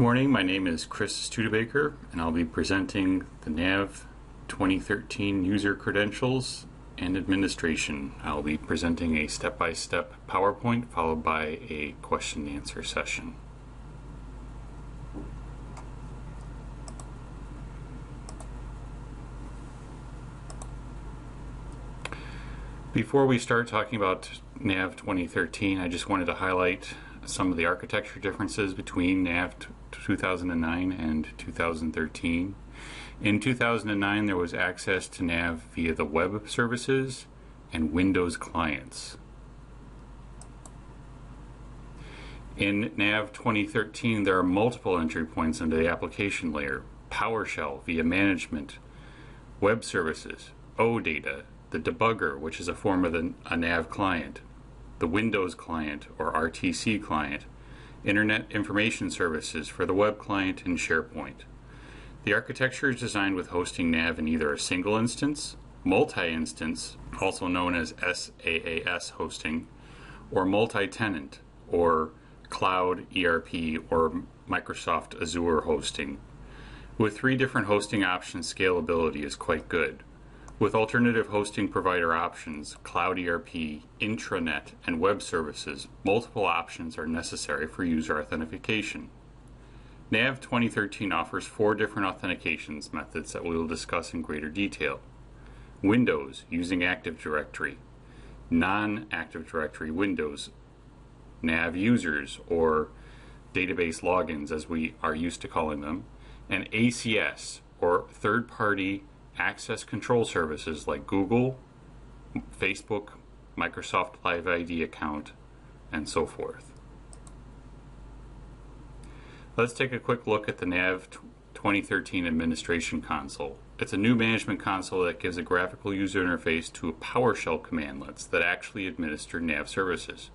Morning, my name is Chris Studebaker and I'll be presenting the NAV 2013 User Credentials and Administration. I'll be presenting a step-by-step PowerPoint followed by a question and answer session. Before we start talking about NAV 2013, I just wanted to highlight some of the architecture differences between NAV 2009 and 2013. In 2009, there was access to NAV via the web services and Windows clients. In NAV 2013, there are multiple entry points into the application layer: PowerShell via management, web services, OData, the debugger, which is a form of a NAV client, the Windows client or RTC client, Internet Information Services for the web client, and SharePoint. The architecture is designed with hosting NAV in either a single instance, multi-instance, also known as SaaS hosting, or multi-tenant, or cloud ERP or Microsoft Azure hosting. With 3 different hosting options, scalability is quite good. With alternative hosting provider options, cloud ERP, intranet, and web services, multiple options are necessary for user authentication. NAV 2013 offers 4 different authentications methods that we will discuss in greater detail. Windows, using Active Directory. Non-Active Directory Windows, NAV users, or database logins as we are used to calling them. And ACS, or third-party access control services like Google, Facebook, Microsoft Live ID account, and so forth. Let's take a quick look at the NAV 2013 Administration Console. It's a new management console that gives a graphical user interface to PowerShel Cmdlets that actually administer NAV services.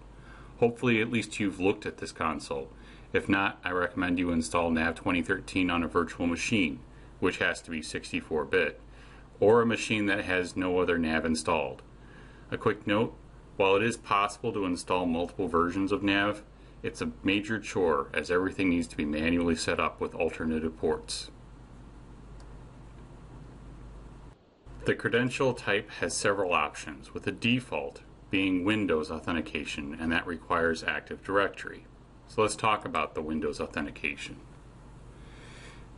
Hopefully at least you've looked at this console. If not, I recommend you install NAV 2013 on a virtual machine, which has to be 64-bit, or a machine that has no other NAV installed. A quick note, while it is possible to install multiple versions of NAV, it's a major chore as everything needs to be manually set up with alternative ports. The credential type has several options, with the default being Windows authentication, and that requires Active Directory. So let's talk about the Windows authentication.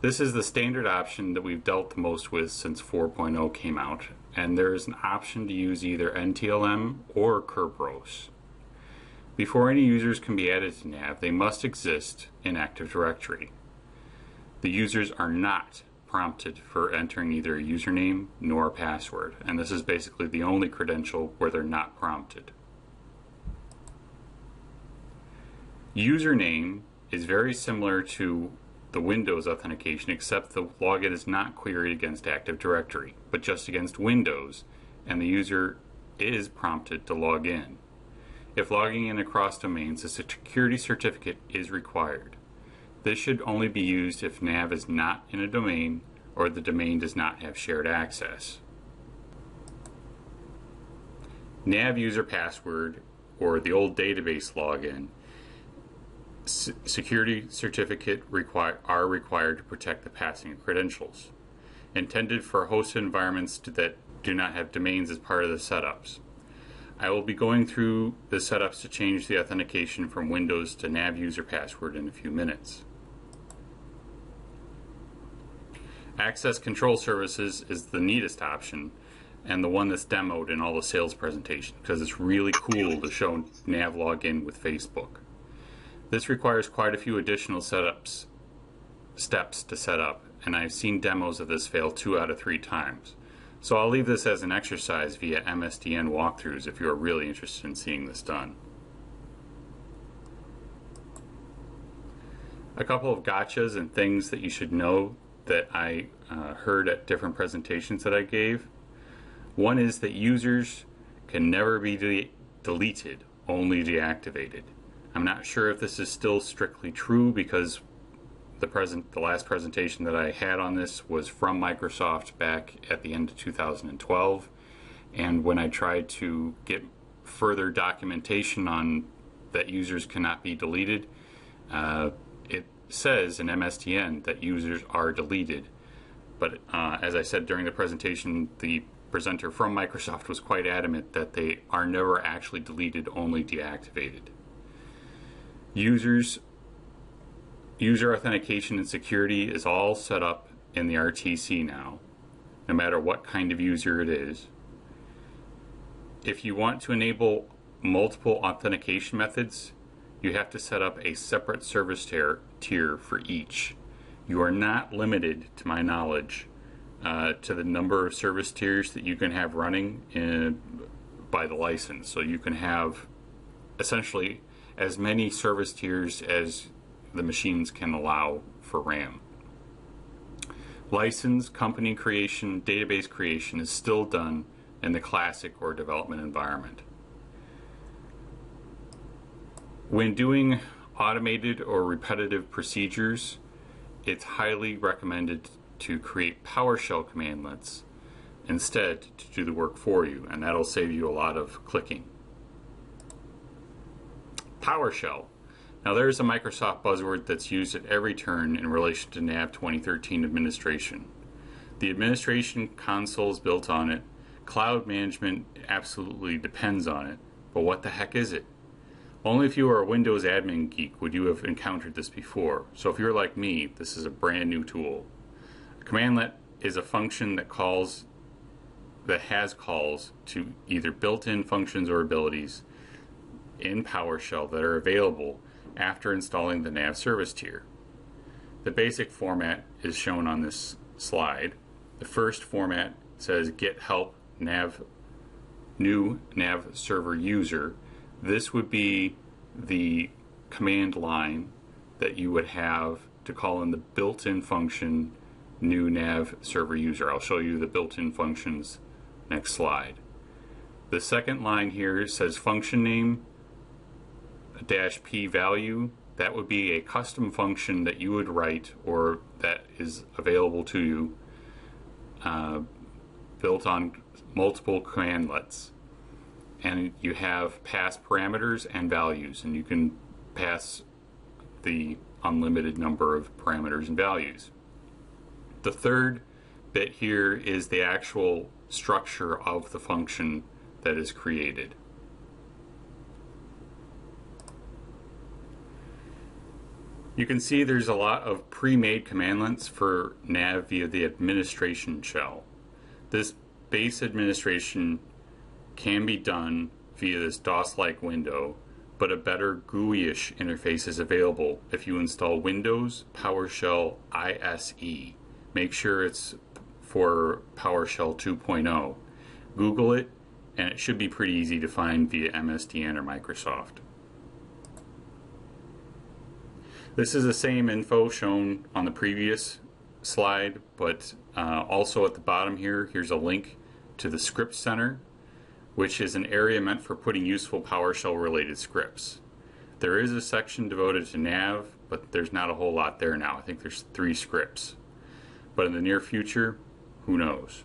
This is the standard option that we've dealt the most with since 4.0 came out, and there is an option to use either NTLM or Kerberos. Before any users can be added to NAV, they must exist in Active Directory. The users are not prompted for entering either a username nor a password, and this is basically the only credential where they're not prompted. Username is very similar to the Windows authentication, except the login is not queried against Active Directory, but just against Windows, and the user is prompted to log in. If logging in across domains, a security certificate is required. This should only be used if NAV is not in a domain or the domain does not have shared access. NavUserPassword, or the old database login, security certificate are required to protect the passing of credentials, intended for hosted environments that do not have domains as part of the setups. I will be going through the setups to change the authentication from Windows to NavUserPassword in a few minutes. Access control services is the neatest option and the one that's demoed in all the sales presentations because it's really cool to show NAV login with Facebook. This requires quite a few additional steps to set up, and I've seen demos of this fail 2 out of 3 times. So I'll leave this as an exercise via MSDN walkthroughs if you are really interested in seeing this done. A couple of gotchas and things that you should know that I heard at different presentations that I gave. One is that users can never be deleted, only deactivated. I'm not sure if this is still strictly true because the last presentation that I had on this was from Microsoft back at the end of 2012, and when I tried to get further documentation on that users cannot be deleted, says in MSDN that users are deleted, but as I said during the presentation, the presenter from Microsoft was quite adamant that they are never actually deleted, only deactivated. User authentication and security is all set up in the RTC now, no matter what kind of user it is. If you want to enable multiple authentication methods, you have to set up a separate service tier for each. You are not limited, to my knowledge, to the number of service tiers that you can have running by the license. So you can have essentially as many service tiers as the machines can allow for RAM. License, company creation, database creation is still done in the classic or development environment. When doing automated or repetitive procedures, it's highly recommended to create PowerShell cmdlets instead to do the work for you, and that'll save you a lot of clicking. PowerShell. Now there's a Microsoft buzzword that's used at every turn in relation to NAV 2013 administration. The administration console is built on it. Cloud management absolutely depends on it, but what the heck is it? Only if you are a Windows admin geek would you have encountered this before. So if you're like me, this is a brand new tool. A cmdlet is a function that has calls to either built-in functions or abilities in PowerShell that are available after installing the NAV service tier. The basic format is shown on this slide. The first format says get help new NAV server user. This would be the command line that you would have to call in the built-in function new NAV server user. I'll show you the built-in functions next slide. The second line here says function name -p value. That would be a custom function that you would write or that is available to you built on multiple cmdlets. And you have pass parameters and values, and you can pass the unlimited number of parameters and values. The third bit here is the actual structure of the function that is created. You can see there's a lot of pre-made cmdlets for NAV via the administration shell. This base administration can be done via this DOS-like window, but a better GUI-ish interface is available if you install Windows PowerShell ISE. Make sure it's for PowerShell 2.0. Google it, and it should be pretty easy to find via MSDN or Microsoft. This is the same info shown on the previous slide, but also at the bottom here, here's a link to the Script Center, which is an area meant for putting useful PowerShell related scripts. There is a section devoted to NAV, but there's not a whole lot there now. I think there's 3 scripts. But in the near future, who knows?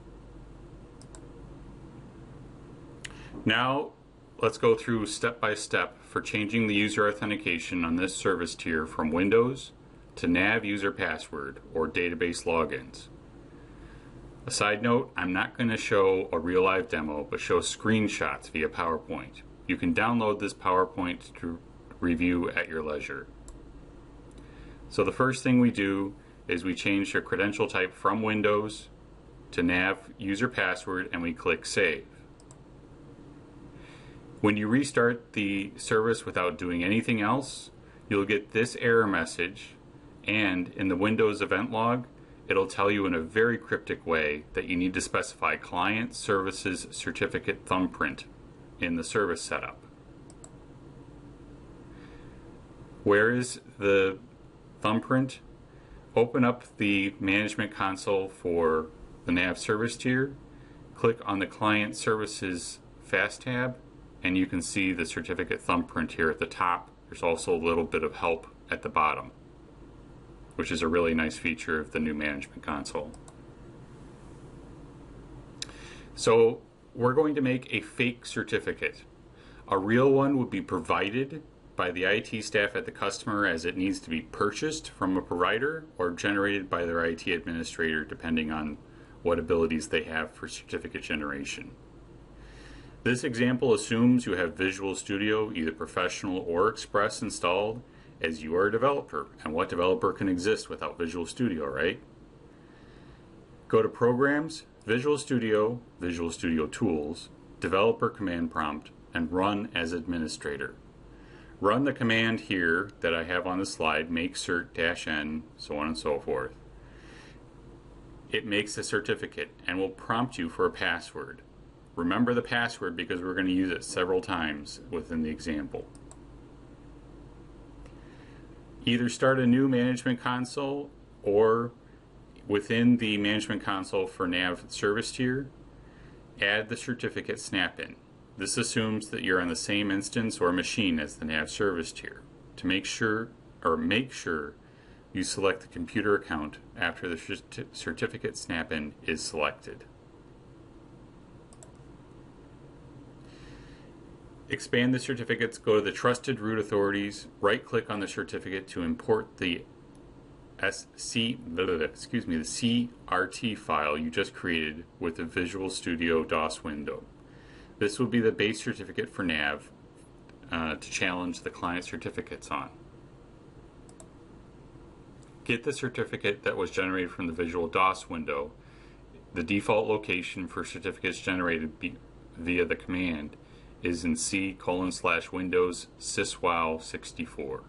Now, let's go through step by step for changing the user authentication on this service tier from Windows to NavUserPassword or database logins. A side note, I'm not going to show a real live demo, but show screenshots via PowerPoint. You can download this PowerPoint to review at your leisure. So the first thing we do is we change the credential type from Windows to NavUserPassword and we click Save. When you restart the service without doing anything else, you'll get this error message, and in the Windows event log, it'll tell you in a very cryptic way that you need to specify client services certificate thumbprint in the service setup. Where is the thumbprint? Open up the management console for the NAV service tier, click on the client services fast tab, and you can see the certificate thumbprint here at the top. There's also a little bit of help at the bottom, which is a really nice feature of the new management console. So we're going to make a fake certificate. A real one would be provided by the IT staff at the customer as it needs to be purchased from a provider or generated by their IT administrator, depending on what abilities they have for certificate generation. This example assumes you have Visual Studio, either Professional or Express, installed, as you are a developer. And what developer can exist without Visual Studio, right? Go to Programs, Visual Studio Tools, Developer Command Prompt, and Run as Administrator. Run the command here that I have on the slide, make cert-n, so on and so forth. It makes a certificate and will prompt you for a password. Remember the password because we're going to use it several times within the example. Either start a new management console or within the management console for NAV service tier, add the certificate snap-in. This assumes that you're on the same instance or machine as the NAV service tier. To make sure you select the computer account after the certificate snap-in is selected. Expand the certificates, go to the Trusted Root Authorities, right-click on the certificate to import the CRT file you just created with the Visual Studio DOS window. This will be the base certificate for NAV to challenge the client certificates on. Get the certificate that was generated from the Visual DOS window. The default location for certificates generated via the command is in C:/Windows syswow 64.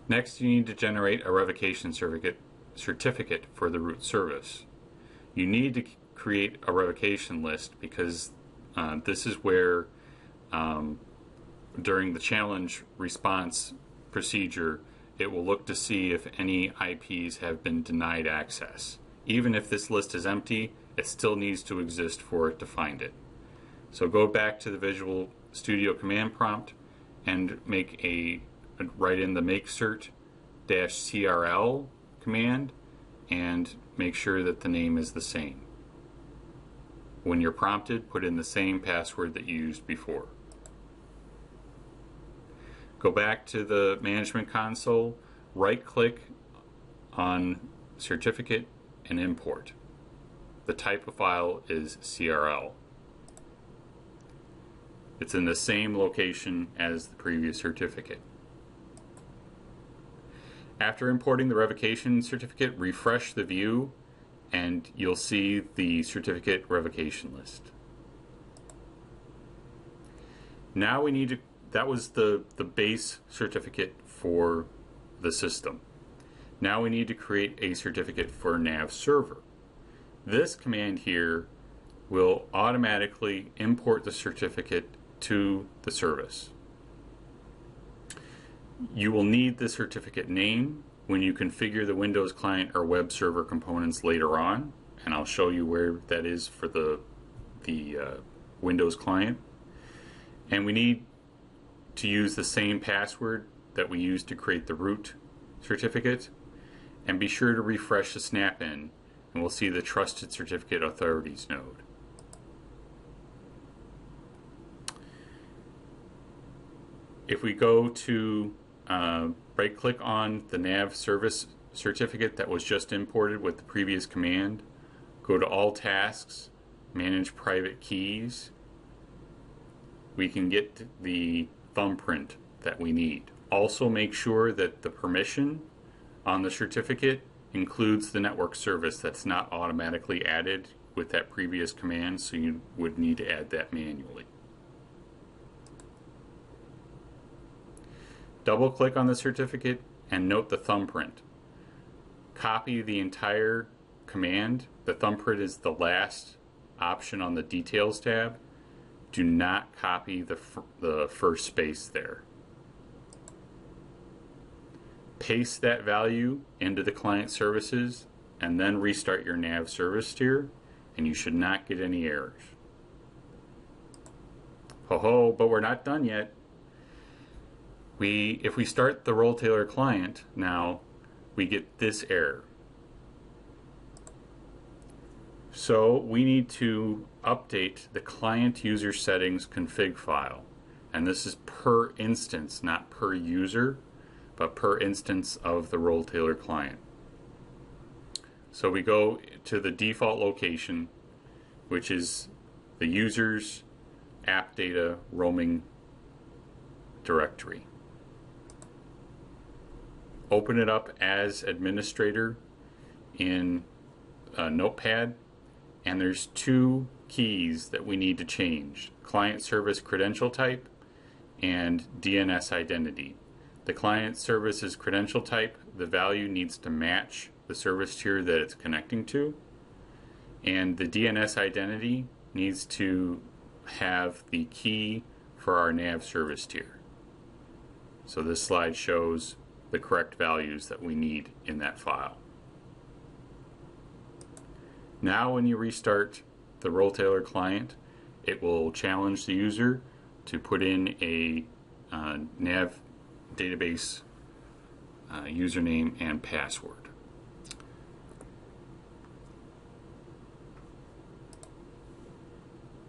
Next, you need to generate a revocation certificate for the root service. You need to create a revocation list because this is where during the challenge response procedure it will look to see if any IPs have been denied access. Even if this list is empty, it still needs to exist for it to find it. So go back to the Visual Studio command prompt and write in the make cert-CRL command and make sure that the name is the same. When you're prompted, put in the same password that you used before. Go back to the management console, right-click on certificate and import. The type of file is CRL. It's in the same location as the previous certificate. After importing the revocation certificate, refresh the view and you'll see the certificate revocation list. Now we need to, that was the base certificate for the system. Now we need to create a certificate for NAV server. This command here will automatically import the certificate to the service. You will need the certificate name when you configure the Windows client or web server components later on, and I'll show you where that is for the Windows client. And we need to use the same password that we used to create the root certificate, and be sure to refresh the snap-in and we'll see the Trusted Certificate Authorities node. If we go to right-click on the NAV service certificate that was just imported with the previous command, go to All Tasks, Manage Private Keys, we can get the thumbprint that we need. Also make sure that the permission on the certificate includes the network service that's not automatically added with that previous command, so you would need to add that manually. Double click on the certificate and note the thumbprint. Copy the entire command. The thumbprint is the last option on the Details tab. Do not copy the first space there. Paste that value into the client services and then restart your NAV service tier and you should not get any errors. Ho-ho, but we're not done yet. If we start the RollTailor client now, we get this error. So we need to update the client user settings config file. and this is per instance, not per user, but per instance of the role tailor client. So we go to the default location, which is the user's app data roaming directory. Open it up as administrator in Notepad, and there's two keys that we need to change: client service credential type and DNS identity. The client service's credential type, the value needs to match the service tier that it's connecting to, and the DNS identity needs to have the key for our NAV service tier. So this slide shows the correct values that we need in that file. Now when you restart the role tailor client, it will challenge the user to put in a NAV database username and password.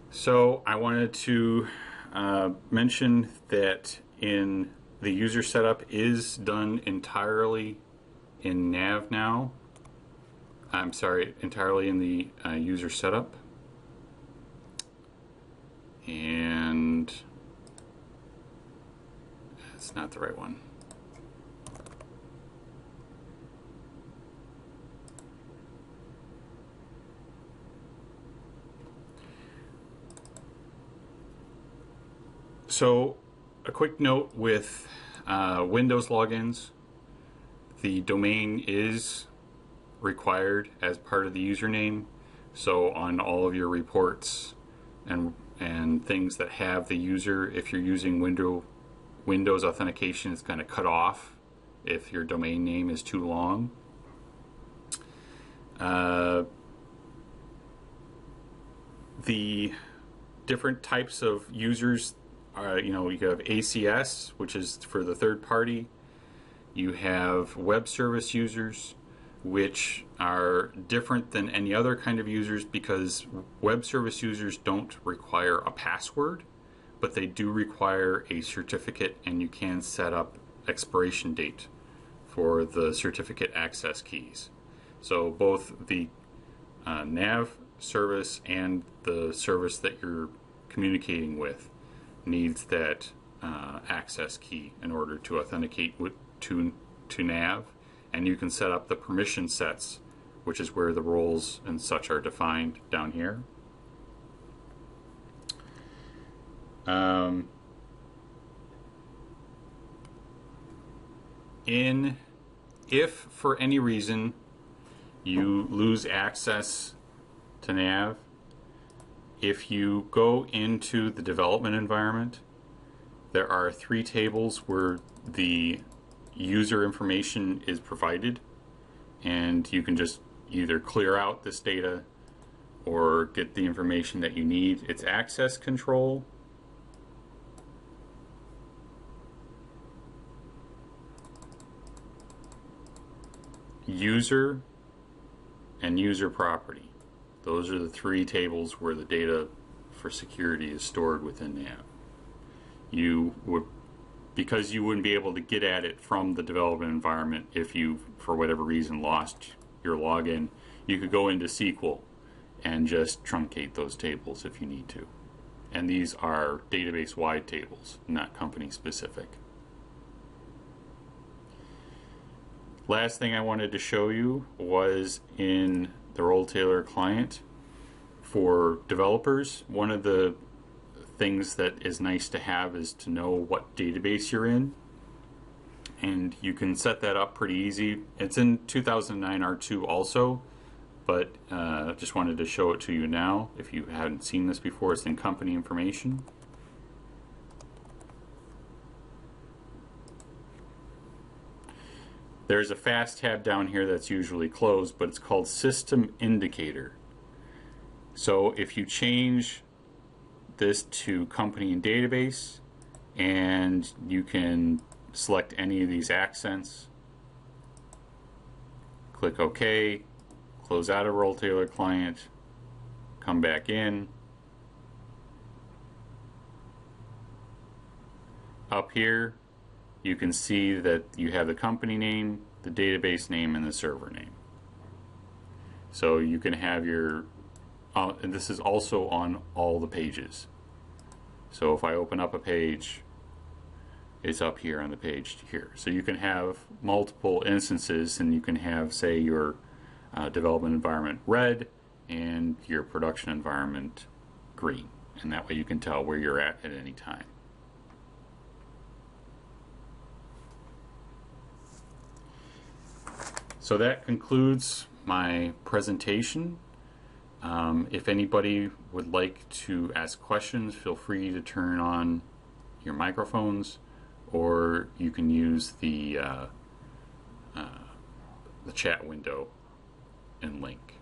So I wanted to mention that in the user setup is done entirely in NAV now. I'm sorry, entirely in the user setup. And that's not the right one. So a quick note with Windows logins, the domain is required as part of the username. So on all of your reports and things that have the user, if you're using Windows authentication, it's going to cut off if your domain name is too long. The different types of users, you have ACS, which is for the third party. You have web service users, which are different than any other kind of users because web service users don't require a password, but they do require a certificate, and you can set up expiration date for the certificate access keys. So both the NAV service and the service that you're communicating with needs that access key in order to authenticate to NAV. And you can set up the permission sets, which is where the roles and such are defined down here. If for any reason you lose access to NAV, if you go into the development environment, there are 3 tables where the user information is provided, and you can just either clear out this data or get the information that you need. It's access control, user, and user property. Those are the 3 tables where the data for security is stored within NAV. Because you wouldn't be able to get at it from the development environment if you, for whatever reason, lost your login, you could go into SQL and just truncate those tables if you need to. And these are database-wide tables, not company-specific. Last thing I wanted to show you was in the role tailor client for developers. One of the things that is nice to have is to know what database you're in, and you can set that up pretty easy. It's in 2009 R2 also, but just wanted to show it to you now. If you hadn't seen this before, it's in company information. There's a fast tab down here that's usually closed, but it's called System Indicator. So if you change this to company and database, and you can select any of these accents, click OK, close out a role tailor client, come back in, up here, you can see that you have the company name, the database name, and the server name. So you can have your, and this is also on all the pages. So if I open up a page, it's up here on the page here. So you can have multiple instances, and you can have, say, your development environment red and your production environment green. And that way you can tell where you're at any time. So that concludes my presentation. If anybody would like to ask questions, feel free to turn on your microphones, or you can use the chat window and link.